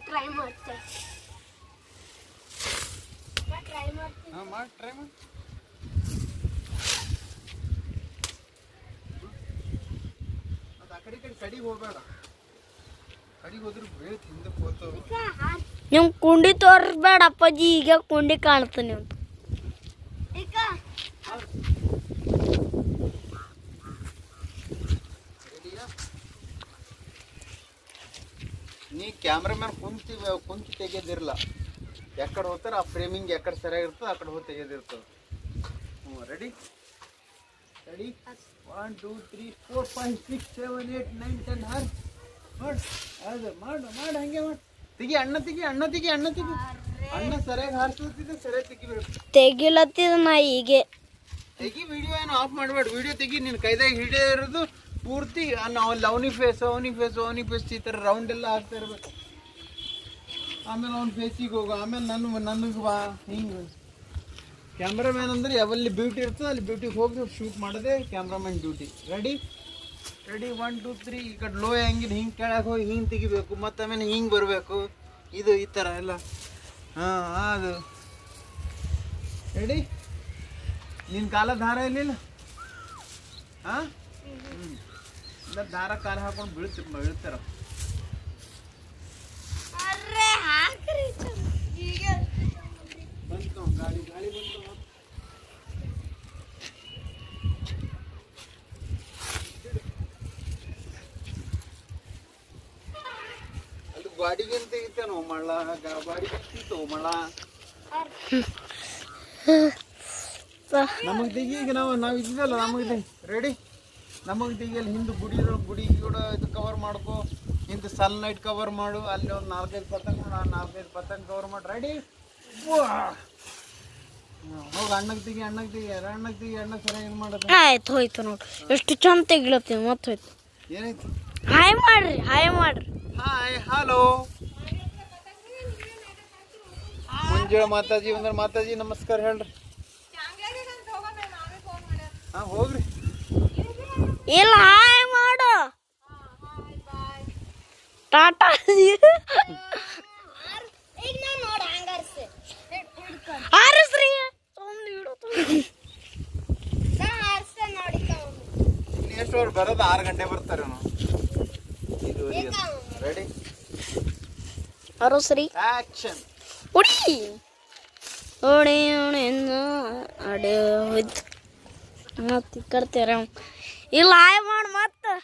try ಮಾಡ್ತೇನೆ try ಮಾಡಿ ಅದು ಆ ಕಡೆ ಕಡಿಗೆ ಹೋಗ್ಬೇಡ ಕಡಿಗೆ ಹೋದ್ರೆ ಬೇಳೆ ಹಿಂದಕ್ಕೆ ಹೋಗ್ತಾವೆ ನಿಮ್ ಕುಂಡಿ ತೋರಿಸ್ಬೇಡ ಅಪ್ಪಾಜಿ ಈಗ ಕುಂಡಿ ಕಾಣ್ತಾನೆ ಅಂತ ನೀ ಕ್ಯಾಮ್ರಾಮನ್ ಕುಂತು ತೆಗೆದಿರಲ್ಲ ಎಕಡೆ ಹೋಗ್ತಾರೆ ಆ ಫ್ರೇಮಿಂಗ್ ಎಕಡೆ ಸರಿಯಾಗಿರ್ತದೆ ಆ ಕಡೆ ಹೋಗಿ ತೆಗೆದಿರ್ತದೆ ರೆಡಿ ರೆಡಿ 1 2 3 4 5 6 7 8 9 10 ಹಾರ್ ಅದು ಮಾಡು ಹಂಗೆ ಮಾಡಿ ತೆಗಿ ಅಣ್ಣ ಸರಿಯಾಗಿ ಹಾರಿಸ್ತಿದ್ದೆ ಸರಿಯಾಗಿ ತೆಗಿಬೇಕು ತೆಗಿಲತ್ತಿದ ನಾ ಹೀಗೆ ತೆಗಿ ವಿಡಿಯೋ ಏನು ಆಫ್ ಮಾಡಬೇಡ ವಿಡಿಯೋ ತೆಗಿ ನಿನ್ನ ಕೈದಾಗ ಹಿಡಿಯೋ ಇರೋದು ಪೂರ್ತಿ ನಾವು ಅವನಿ ಫೇಸ್ ಈ ಥರ ರೌಂಡ್ ಎಲ್ಲ ಹಾಕ್ತಾ ಇರ್ಬೇಕು ಆಮೇಲೆ ಅವ್ನ ಫೇಸಿಗೆ ಹೋಗು ಆಮೇಲೆ ನನಗೆ ಬಾ ಹಿಂಗೆ ಕ್ಯಾಮ್ರಾಮ್ಯಾನ್ ಅಂದ್ರೆ ಯಾವಲ್ಲಿ ಬ್ಯೂಟಿ ಇರ್ತದೆ ಅಲ್ಲಿ ಬ್ಯೂಟಿಗೆ ಹೋಗಿ ಶೂಟ್ ಮಾಡೋದೇ ಕ್ಯಾಮ್ರಾಮ್ಯಾನ್ ಡ್ಯೂಟಿ ರೆಡಿ 1 2 3 ಈ ಕಡೆ ಲೋ ಹ್ಯಾಂಗಿನ ಹಿಂಗೆ ಕೆಳಗೆ ಹೋಗಿ ಹಿಂಗೆ ತೆಗಿಬೇಕು ಮತ್ತು ಆಮೇಲೆ ಹಿಂಗೆ ಬರಬೇಕು ಇದು ಈ ಥರ ಎಲ್ಲ ಹಾಂ ಅದು ರೆಡಿ ನಿನ್ನ ಕಾಲ ದಾರ ಇಲ್ಲಿಲ್ಲ ಹಾಂ ಇಲ್ಲ ದಾರ ಕಾಲ ಹಾಕೊಂಡು ಬೀಳ್ತಾರ ಬಂತು ಗಾಳಿ ಬಂತು ಅದು ಗಾಡಿಗೆ ತೆಗಿತಾನೋ ಮಳ್ಳ ಗಾಡಿಗೆ ತೆಗಿತೋ ಮಳ್ಳ ನಮಗೆ ತೆಗಿ ಈಗ ನಾವು ಇದ್ದೀವಲ್ಲ ನಮಗೆ ರೆಡಿ ನಮಗೆ ತೆಗಿಯಲ್ಲಿ ಹಿಂದೆ ಗುಡಿ ಕೂಡ ಇದು ಕವರ್ ಮಾಡ್ಕೊ ಹಿಂದೆ ಸನ್ಲೈಟ್ ಕವರ್ ಮಾಡು ಅಲ್ಲಿ ಒಂದು 4-5 ಪತಂಗ ಕವರ್ ಮಾಡಿ ರೆಡಿ ಹೋಗಿ ಅಣ್ಣಗೆ ತೆಗಿ ಅಣ್ಣ ಸರಿಯಾಗಿ ಇದು ಮಾಡೋದು ಆಯ್ತು ಹೋಯ್ತು ನೋಡಿ ಎಷ್ಟು ಚಂದ ತೆಗಿಲತ್ತೀವಿ ಮತ್ತೆ ಹೋಯ್ತು ಏನಾಯ್ತು ಹಾಯ್ ಮಾಡ್ರಿ ಹಾಯ್ ಹಲೋ ಮುಂಜಾನೆ ಮಾತಾಜಿ ನಮಸ್ಕಾರ ಹೇಳ್ರಿ ಹಾಂ ಹೋಗ್ರಿ ಇಲ್ಲ ಹಾಯ್ ಮಾಡು ಟಾಟಾ ಹಾರಿಸ್ರಿ ಎಷ್ಟು ಬರೋದು 6 ಗಂಟೆ ಬರ್ತಾರೆ ರೆಡಿ ಹಾರಿಸ್ರಿ ಆಕ್ಷನ್ ಉಡಿ ಓಡಿ ಅಡೆ ಹೋಯ್ತು ಮತ್ತೆ ಕರ್ತೀರ ಇಲ್ಲ ಹಾಯ್ ಮಾಡಿ ಮತ್ತೆ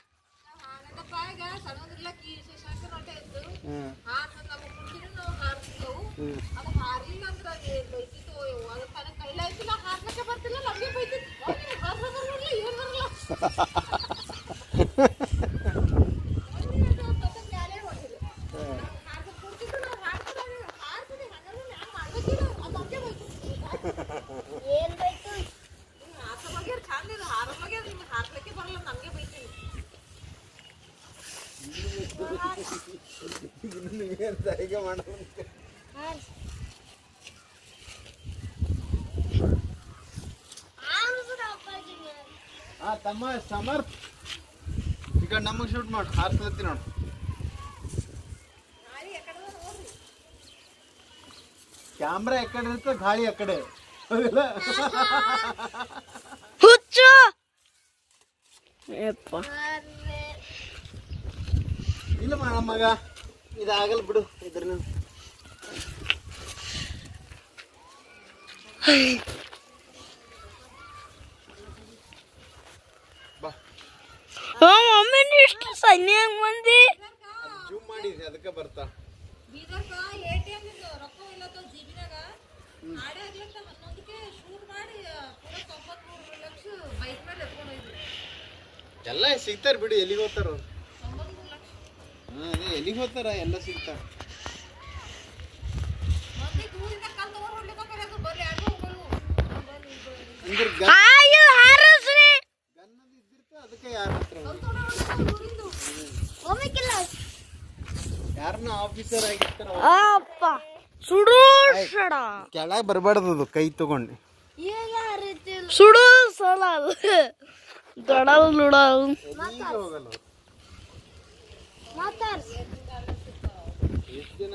ತಮ್ಮ ಸಮರ್ಥ ಈಗ ನಮಗೆ ಶೂಟ್ ಮಾಡಿ ಹಾರಿಸ್ಲತ್ತಿ ನೋಡು ಕ್ಯಾಮ್ರಾ ಎಕಡೆ ಇರುತ್ತೆ ಗಾಳಿ ಅಕಡೆ ಹುಚ್ಚು ಇಲ್ಲ ಮಗ ಇದಾಗಲ್ಲ ಬಿಡು ಇದ್ರ ಮಮ್ಮಿ ಇಷ್ಟು ಸನ್ನೆ ಮಂದಿ ಜೂಮ್ ಮಾಡಿದ್ರಿ ಅದಕ್ಕೆ ಬರ್ತಾ ಎಲ್ಲ ಸಿಗ್ತಾರ ಬಿಡಿ ಎಲ್ಲಿಗೆ ಹೋಗ್ತಾರ ಎಲ್ಲಿಗೆ ಹೋಗ್ತಾರ ಎಲ್ಲ ಸಿಗ್ತಾರ ಹಾಯ್ ಆಫೀಸರ್ ಆಗಿರ್ತಾರ ಅಪ್ಪ ಸುಡು ಸಡ ಕೆಳಗೆ ಬರಬಾರ್ದು ಕೈ ತಗೊಂಡು ಸುಡು ಸಲ ದೊಡಲ್ ನುಡಲ್ ಹೋಗಲ್ಲ ಎಷ್ಟು ಜನ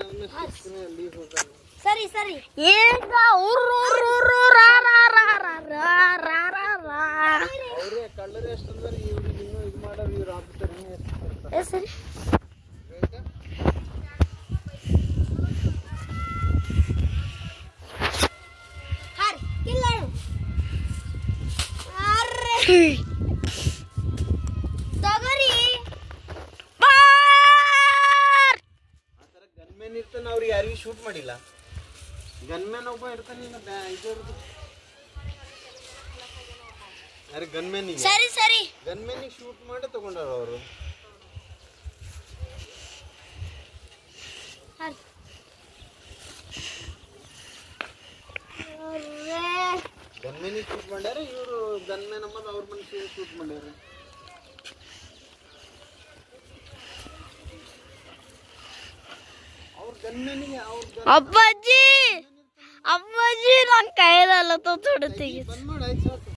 ಅಲ್ಲಿ ಹೋಗಲ್ಲ ಸರಿ ಸರಿ ಈಗ ಅವ್ರೇ ಕಳ್ಳರೇ ಎಷ್ಟಂದ್ರೆ ಇವ್ರಿಗೆ ಇನ್ನೂ ಇದು ಮಾಡೋರು ಇವ್ರು ಆಫೀಸರ್ ಸರಿ ಗನ್ಮ್ಯಾನ್ ಇರ್ತಾನೆ ಅವ್ರಿಗೆ ಯಾರಿಗೂ ಶೂಟ್ ಮಾಡಿಲ್ಲ ಗನ್ಮ್ಯಾನ್ ಒಬ್ಬ ಇರ್ತಾನೆ ಇದರದು ಯಾರು ಗನ್ಮ್ಯಾನಿಗೆ ಸರಿ ಸರಿ ಗನ್ಮ್ಯಾನಿಗೆ ಶೂಟ್ ಮಾಡಿ ತಗೊಂಡಾರ ಅವರು ಗನ್ಮ್ಯಾನಿಗೆ ಶೂಟ್ ಮಾಡ್ಯಾರ ಇವರು ಗನ್ಮ್ಯಾನ್ ಅನ್ನೋದು ಅವ್ರ ಮನುಷ್ಯ ಶೂಟ್ ಮಾಡ್ಯಾರ ಅವ್ರ ಗನ್ಮ್ಯಾನಿಗೆ ಅಪ್ಪಾಜಿ ಅಪ್ಪಾಜಿ ನನ್ನ ಕೈಯಲ್ಲ ತೊಡ್ತೀವಿ ಬಂದ್ ಮಾಡಿ ಆಯ್ತು